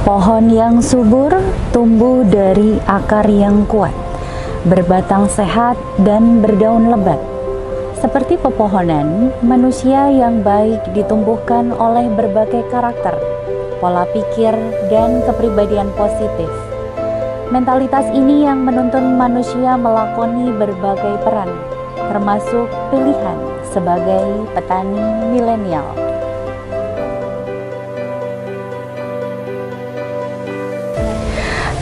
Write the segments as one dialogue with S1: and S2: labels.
S1: Pohon yang subur tumbuh dari akar yang kuat, berbatang sehat dan berdaun lebat. Seperti pepohonan, manusia yang baik ditumbuhkan oleh berbagai karakter, pola pikir, dan kepribadian positif. Mentalitas ini yang menuntun manusia melakoni berbagai peran, termasuk pilihan sebagai petani milenial.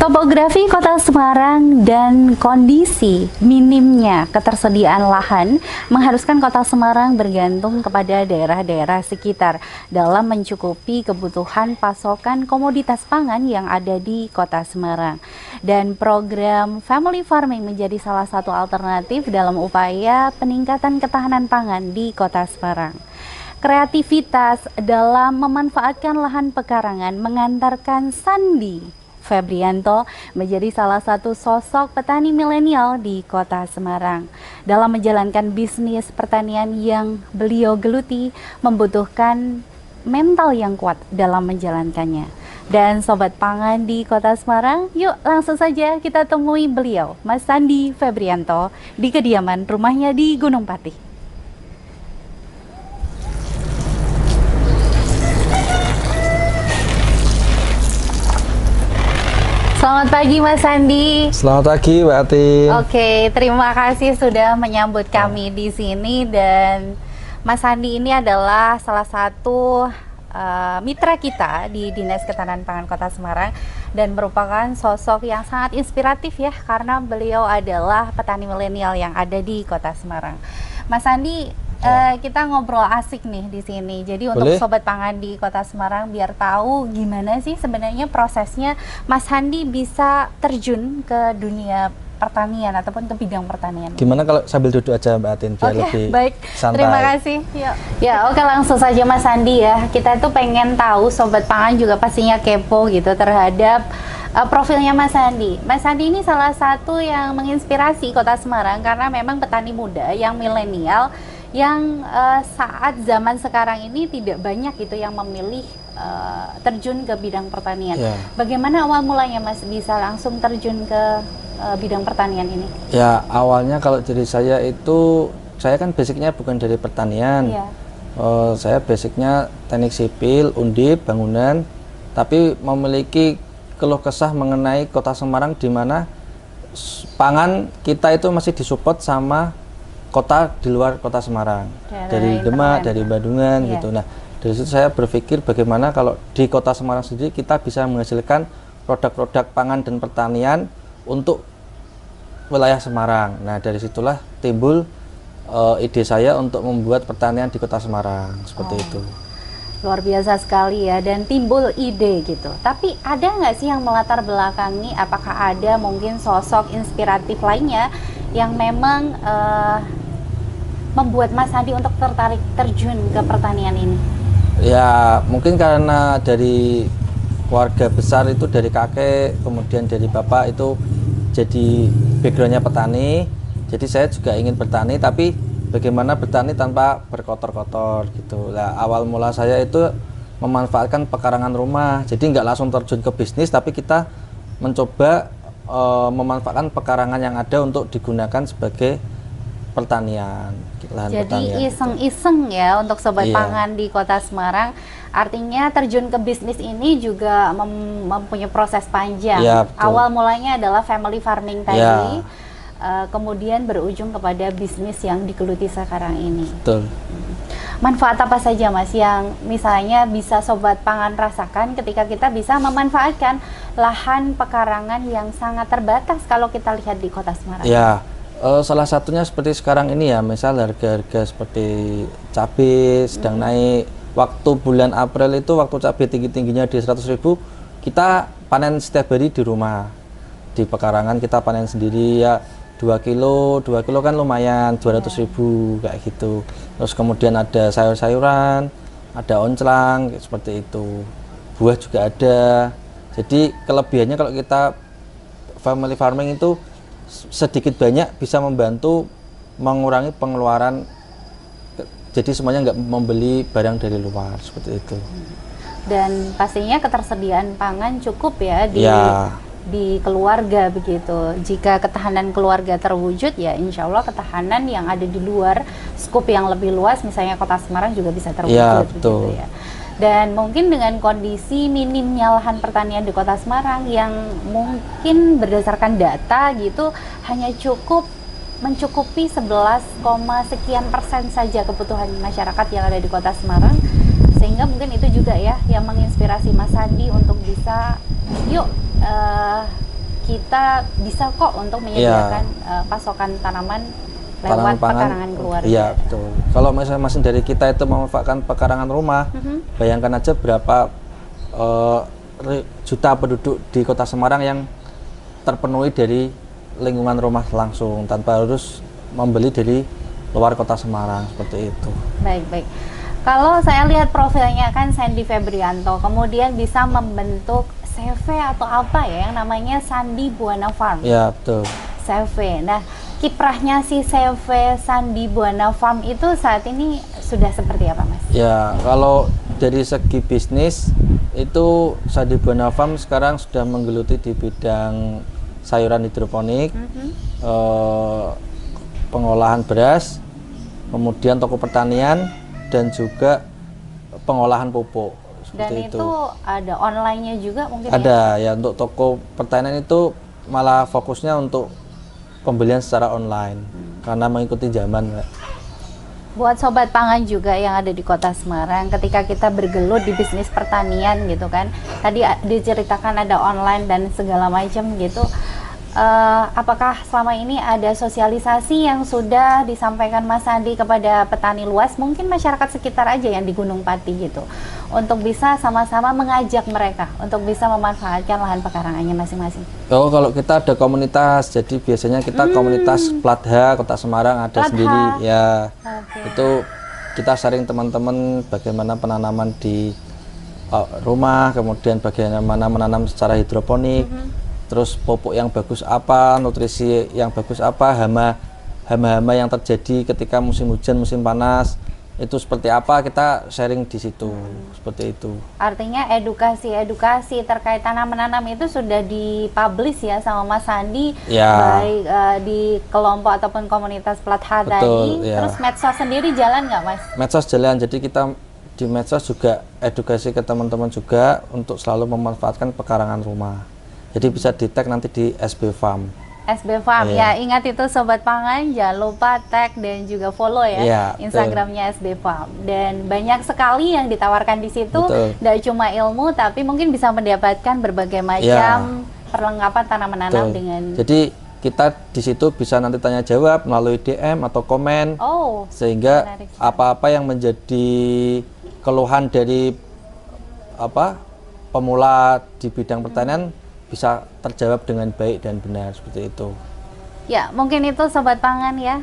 S1: Topografi Kota Semarang dan kondisi minimnya ketersediaan lahan mengharuskan Kota Semarang bergantung kepada daerah-daerah sekitar dalam mencukupi kebutuhan pasokan komoditas pangan yang ada di Kota Semarang. Dan program Family Farming menjadi salah satu alternatif dalam upaya peningkatan ketahanan pangan di Kota Semarang. Kreativitas dalam memanfaatkan lahan pekarangan mengantarkan Sandi Febrianto menjadi salah satu sosok petani milenial di Kota Semarang. Dalam menjalankan bisnis pertanian yang beliau geluti membutuhkan mental yang kuat dalam menjalankannya. Dan Sobat Pangan di Kota Semarang, yuk langsung saja kita temui beliau, Mas Sandi Febrianto, di kediaman rumahnya di Gunung Patih. Selamat pagi Mas Sandi.
S2: Selamat pagi Mbak Ati.
S1: Oke, terima kasih sudah menyambut kami di sini. Dan Mas Sandi ini adalah salah satu mitra kita di Dinas Ketahanan Pangan Kota Semarang dan merupakan sosok yang sangat inspiratif ya, karena beliau adalah petani milenial yang ada di Kota Semarang. Mas Sandi, kita ngobrol asik nih di sini. Jadi untuk Sobat Pangan di Kota Semarang biar tahu gimana sih sebenarnya prosesnya Mas Sandi bisa terjun ke dunia pertanian ataupun ke bidang pertanian.
S2: Gimana kalau sambil duduk aja Mbak Atin biar lebih
S1: baik.
S2: santai.
S1: Terima kasih. Ya, oke, langsung saja Mas Sandi ya. Kita tuh pengen tahu, Sobat Pangan juga pastinya kepo gitu terhadap profilnya Mas Sandi. Mas Sandi ini salah satu yang menginspirasi Kota Semarang karena memang petani muda yang milenial yang saat zaman sekarang ini tidak banyak gitu yang memilih terjun ke bidang pertanian. Bagaimana awal mulanya Mas bisa langsung terjun ke bidang pertanian ini? Ya,
S2: awalnya kalau dari saya itu, saya kan basicnya bukan dari pertanian. Saya basicnya teknik sipil, undip, bangunan, tapi memiliki keluh kesah mengenai Kota Semarang di mana pangan kita itu masih disupport sama kota di luar Kota Semarang, dari Demak, dari Bandungan gitu. Nah, dari situ saya berpikir bagaimana kalau di Kota Semarang sendiri kita bisa menghasilkan produk-produk pangan dan pertanian untuk wilayah Semarang. Nah, dari situlah timbul ide saya untuk membuat pertanian di Kota Semarang, seperti itu.
S1: Luar biasa sekali ya, dan timbul ide gitu. Tapi ada nggak sih yang melatar belakangi, apakah ada mungkin sosok inspiratif lainnya yang memang membuat Mas Sandi untuk tertarik terjun ke pertanian ini?
S2: Ya, mungkin karena dari keluarga besar itu, dari kakek, kemudian dari bapak itu jadi backgroundnya petani. Jadi saya juga ingin bertani, tapi bagaimana bertani tanpa berkotor-kotor gitu. Nah, awal mula saya itu memanfaatkan pekarangan rumah. Jadi nggak langsung terjun ke bisnis, tapi kita mencoba memanfaatkan pekarangan yang ada untuk digunakan sebagai pertanian.
S1: Jadi iseng-iseng ya untuk Sobat Pangan di Kota Semarang. Artinya terjun ke bisnis ini juga mempunyai proses panjang. Awal mulanya adalah family farming tadi, kemudian berujung kepada bisnis yang digeluti sekarang ini.
S2: Betul.
S1: Manfaat apa saja Mas yang misalnya bisa Sobat Pangan rasakan ketika kita bisa memanfaatkan lahan pekarangan yang sangat terbatas kalau kita lihat di Kota Semarang?
S2: Ya, salah satunya seperti sekarang ini ya, misal harga-harga seperti cabai sedang naik. Waktu bulan April itu waktu cabai tinggi-tingginya di 100.000, kita panen setiap hari di rumah. Di pekarangan kita panen sendiri ya, 2 kilo kan lumayan, 200.000 kayak gitu. Terus kemudian ada sayur-sayuran, ada onclang seperti itu. Buah juga ada. Jadi kelebihannya kalau kita family farming itu sedikit banyak bisa membantu mengurangi pengeluaran, jadi semuanya nggak membeli barang dari luar, seperti itu.
S1: dan pastinya ketersediaan pangan cukup ya
S2: Ya,
S1: di keluarga begitu. Jika ketahanan keluarga terwujud, ya insya Allah ketahanan yang ada di luar skup yang lebih luas, misalnya Kota Semarang juga bisa terwujud
S2: ya
S1: begitu
S2: betul.
S1: ya. Dan mungkin dengan kondisi minimnya lahan pertanian di Kota Semarang yang mungkin berdasarkan data gitu hanya cukup mencukupi 11, sekian persen saja kebutuhan masyarakat yang ada di Kota Semarang, sehingga mungkin itu juga ya yang menginspirasi Mas Sandi untuk bisa yuk kita bisa kok untuk menyediakan pasokan tanaman lewat pekarangan keluarga.
S2: Iya betul. Kalau masing-masing dari kita itu memanfaatkan pekarangan rumah, bayangkan aja berapa juta penduduk di Kota Semarang yang terpenuhi dari lingkungan rumah langsung tanpa harus membeli dari luar Kota Semarang, seperti itu.
S1: Baik. Kalau saya lihat profilnya kan Sandi Febrianto, kemudian bisa membentuk CV atau apa ya yang namanya Sandi Buana Farm.
S2: Ya betul.
S1: CV. Nah, kiprahnya si CV Sandi Buana Farm itu saat ini sudah seperti apa, Mas?
S2: Ya, kalau dari segi bisnis itu Sandi Buana Farm sekarang sudah menggeluti di bidang sayuran hidroponik, pengolahan beras, kemudian toko pertanian, dan juga pengolahan pupuk.
S1: Dan
S2: Seperti
S1: itu ada online-nya juga mungkin
S2: ada ya, untuk toko pertanian itu malah fokusnya untuk pembelian secara online karena mengikuti zaman.
S1: Buat sobat pangan juga yang ada di Kota Semarang, ketika kita bergelut di bisnis pertanian gitu kan, tadi diceritakan ada online dan segala macam gitu. Apakah selama ini ada sosialisasi yang sudah disampaikan Mas Sandi kepada petani luas, mungkin masyarakat sekitar aja yang di Gunung Pati gitu, untuk bisa sama-sama mengajak mereka untuk bisa memanfaatkan lahan pekarangannya masing-masing?
S2: Oh, kalau kita ada komunitas, jadi biasanya kita komunitas Plat H Kota Semarang ada
S1: Plat H.
S2: sendiri ya.
S1: Oke.
S2: Itu kita sharing teman-teman bagaimana penanaman di rumah, kemudian bagaimana menanam secara hidroponik, terus pupuk yang bagus apa, nutrisi yang bagus apa, hama-hama yang terjadi ketika musim hujan, musim panas itu seperti apa, kita sharing di situ. Seperti itu.
S1: Artinya edukasi terkait tanam menanam itu sudah dipublish ya sama Mas Sandi,
S2: Ya.
S1: baik di kelompok ataupun komunitas Plat H
S2: Betul,
S1: tadi.
S2: ya.
S1: Terus medsos sendiri jalan nggak, Mas?
S2: Medsos jalan, jadi kita di medsos juga edukasi ke teman-teman juga untuk selalu memanfaatkan pekarangan rumah. Jadi bisa di tag nanti di SB Farm.
S1: SB Farm
S2: Iya.
S1: ya, ingat itu sobat pangan, jangan lupa tag dan juga follow ya
S2: Iya,
S1: Instagramnya SB Farm. Dan banyak sekali yang ditawarkan di situ,
S2: Betul.
S1: tidak cuma ilmu tapi mungkin bisa mendapatkan berbagai macam perlengkapan tanam menanam
S2: Betul.
S1: dengan.
S2: Jadi kita di situ bisa nanti tanya jawab melalui DM atau komen,
S1: Oh,
S2: sehingga
S1: menarik sekali.
S2: apa-apa yang menjadi keluhan dari pemula di bidang pertanian bisa terjawab dengan baik dan benar, seperti itu.
S1: Ya, mungkin itu sobat pangan ya,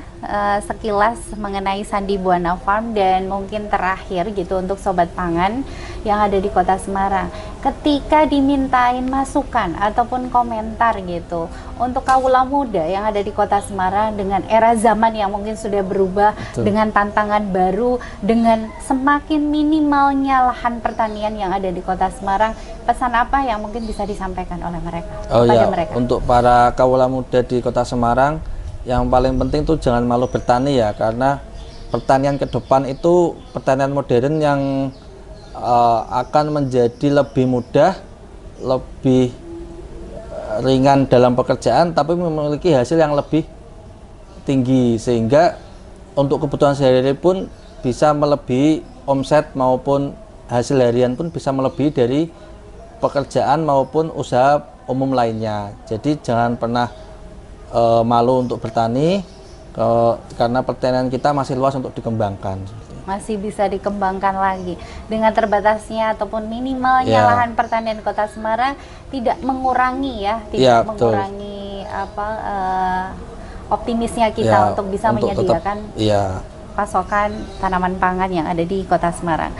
S1: sekilas mengenai Sandi Buana Farm. Dan mungkin terakhir gitu untuk sobat pangan yang ada di Kota Semarang, ketika dimintain masukan ataupun komentar gitu untuk kaula muda yang ada di Kota Semarang dengan era zaman yang mungkin sudah berubah,
S2: Betul.
S1: dengan tantangan baru, dengan semakin minimalnya lahan pertanian yang ada di Kota Semarang, pesan apa yang mungkin bisa disampaikan oleh mereka
S2: Oh
S1: kepada
S2: ya,
S1: mereka?
S2: untuk para kaula muda di Kota Semarang, yang paling penting tuh jangan malu bertani ya, karena pertanian ke depan itu pertanian modern yang akan menjadi lebih mudah, lebih ringan dalam pekerjaan, tapi memiliki hasil yang lebih tinggi, sehingga untuk kebutuhan sehari-hari pun bisa melebihi omset maupun hasil harian pun bisa melebihi dari pekerjaan maupun usaha umum lainnya. Jadi jangan pernah malu untuk bertani, karena pertanian kita masih luas untuk dikembangkan.
S1: Masih bisa dikembangkan lagi dengan terbatasnya ataupun minimalnya
S2: Ya.
S1: lahan pertanian Kota Semarang, tidak mengurangi ya, tidak
S2: Ya, betul.
S1: mengurangi optimisnya kita
S2: Ya,
S1: untuk bisa
S2: untuk
S1: menyediakan
S2: iya.
S1: pasokan tanaman pangan yang ada di Kota Semarang.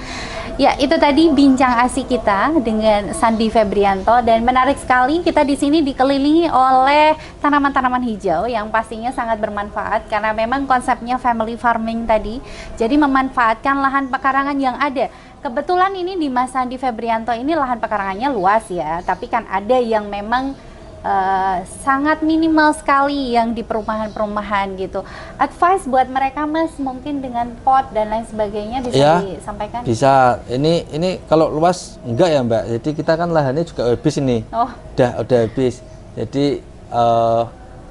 S1: Ya, itu tadi bincang asik kita dengan Sandi Febrianto, dan menarik sekali kita di sini dikelilingi oleh tanaman-tanaman hijau yang pastinya sangat bermanfaat karena memang konsepnya family farming tadi. Jadi memanfaatkan lahan pekarangan yang ada Kebetulan ini di Mas Sandi Febrianto ini lahan pekarangannya luas ya, tapi kan ada yang memang sangat minimal sekali yang di perumahan-perumahan gitu. Advice buat mereka Mas, mungkin dengan pot dan lain sebagainya bisa
S2: ya,
S1: disampaikan?
S2: Bisa. Ini kalau luas enggak ya Mbak. Jadi kita kan lahannya juga habis ini.
S1: Oh.
S2: Udah habis. Jadi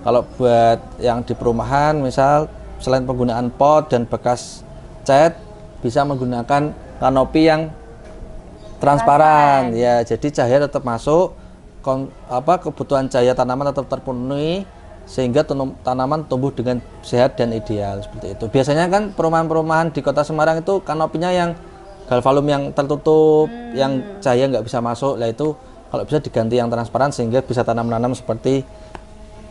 S2: kalau buat yang di perumahan misal selain penggunaan pot dan bekas cat, bisa menggunakan kanopi yang transparan. Ya, jadi cahaya tetap masuk. Kebutuhan cahaya tanaman tetap terpenuhi sehingga tanaman tumbuh dengan sehat dan ideal seperti itu. Biasanya kan perumahan-perumahan di Kota Semarang itu kanopinya yang galvalum yang tertutup, yang cahaya nggak bisa masuk. Lah itu kalau bisa diganti yang transparan sehingga bisa tanam-nanam seperti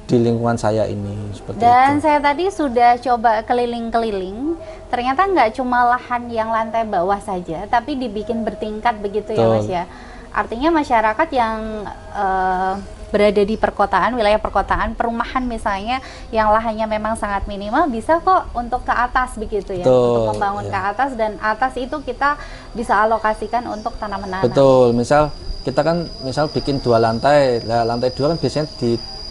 S2: di lingkungan saya ini seperti
S1: Dan
S2: itu.
S1: saya tadi sudah coba keliling-keliling, ternyata nggak cuma lahan yang lantai bawah saja, tapi dibikin bertingkat begitu. Betul. Ya Mas ya. Artinya masyarakat yang berada di perkotaan, wilayah perkotaan, perumahan misalnya yang lahannya memang sangat minimal, bisa kok untuk ke atas begitu ya. Betul, untuk membangun ke atas, dan atas itu kita bisa alokasikan untuk tanaman nanas.
S2: Betul, misal kita kan bikin 2 lantai, lantai 2 kan biasanya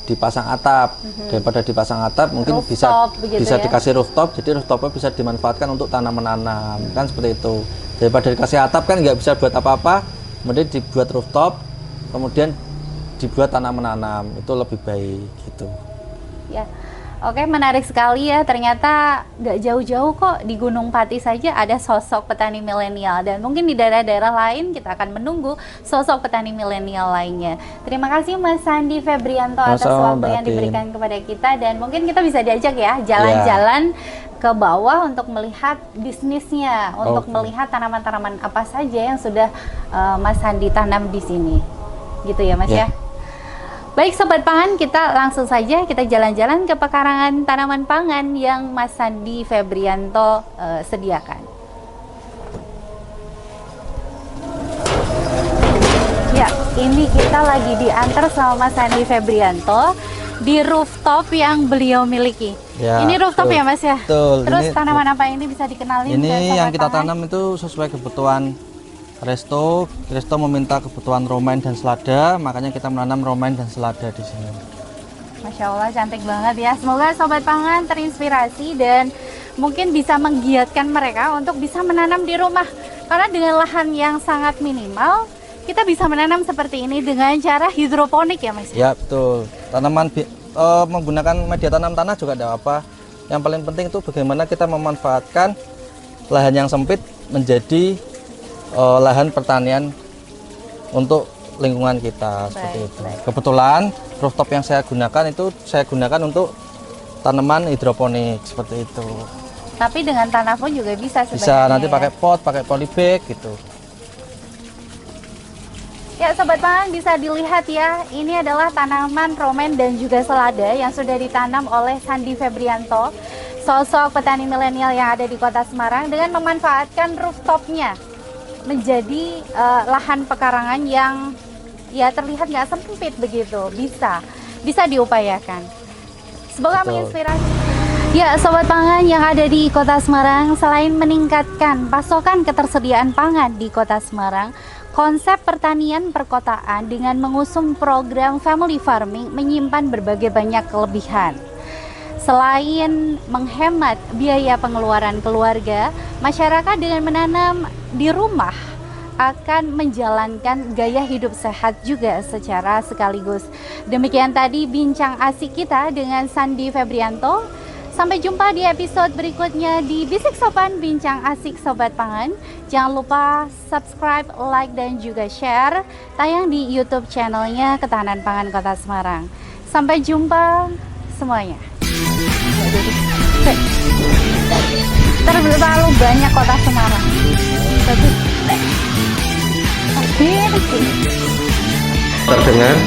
S2: dipasang atap. Daripada dipasang atap mungkin rooftop, bisa ya? Dikasih rooftop, jadi rooftopnya bisa dimanfaatkan untuk tanaman nanam, kan seperti itu. Daripada dikasih atap kan nggak bisa buat apa-apa, kemudian dibuat rooftop, kemudian dibuat tanaman nanam, itu lebih baik gitu.
S1: Ya, oke, menarik sekali ya. Ternyata nggak jauh-jauh kok, di Gunung Pati saja ada sosok petani milenial, dan mungkin di daerah-daerah lain kita akan menunggu sosok petani milenial lainnya. Terima kasih Mas Sandi Febrianto atas waktu yang diberikan kepada kita, dan mungkin kita bisa diajak ya jalan-jalan ke bawah untuk melihat bisnisnya, untuk melihat tanaman-tanaman apa saja yang sudah Mas Sandi tanam di sini, gitu ya Mas ya. Baik Sobat Pangan, kita langsung saja kita jalan-jalan ke pekarangan tanaman pangan yang Mas Sandi Febrianto sediakan. Ya, ini kita lagi diantar sama Mas Sandi Febrianto di rooftop yang beliau miliki. Ya, ini rooftop betul. Ya Mas ya?
S2: Betul.
S1: Terus ini, tanaman apa ini bisa dikenalin?
S2: Ini yang kita tanam itu sesuai kebutuhan Resto meminta kebutuhan romain dan selada, makanya kita menanam romain dan selada di sini.
S1: Masya Allah, cantik banget ya. Semoga Sobat Pangan terinspirasi dan mungkin bisa menggiatkan mereka untuk bisa menanam di rumah. Karena dengan lahan yang sangat minimal, kita bisa menanam seperti ini dengan cara hidroponik ya Mas?
S2: Ya betul. Tanaman menggunakan media tanam tanah juga tidak apa. Yang paling penting itu bagaimana kita memanfaatkan lahan yang sempit menjadi lahan pertanian untuk lingkungan kita. Seperti itu. Kebetulan rooftop yang saya gunakan untuk tanaman hidroponik seperti itu.
S1: Tapi dengan tanah pun juga bisa sebenarnya.
S2: Bisa, nanti pakai pot, pakai polybag gitu.
S1: Ya Sobat Pangan, bisa dilihat ya, ini adalah tanaman romain dan juga selada yang sudah ditanam oleh Sandi Febrianto, sosok petani milenial yang ada di Kota Semarang, dengan memanfaatkan rooftopnya menjadi lahan pekarangan yang ya terlihat nggak sempit begitu, bisa diupayakan. Semoga menginspirasi. Ya Sobat Pangan yang ada di Kota Semarang, selain meningkatkan pasokan ketersediaan pangan di Kota Semarang, konsep pertanian perkotaan dengan mengusung program family farming menyimpan berbagai banyak kelebihan. Selain menghemat biaya pengeluaran keluarga, masyarakat dengan menanam di rumah akan menjalankan gaya hidup sehat juga secara sekaligus. Demikian tadi bincang asik kita dengan Sandi Febrianto. Sampai jumpa di episode berikutnya di Bisik Sopan Bincang Asik Sobat Pangan. Jangan lupa subscribe, like, dan juga share. Tayang di YouTube channelnya Ketahanan Pangan Kota Semarang. Sampai jumpa semuanya. Terlalu banyak Kota Semarang. Terdengar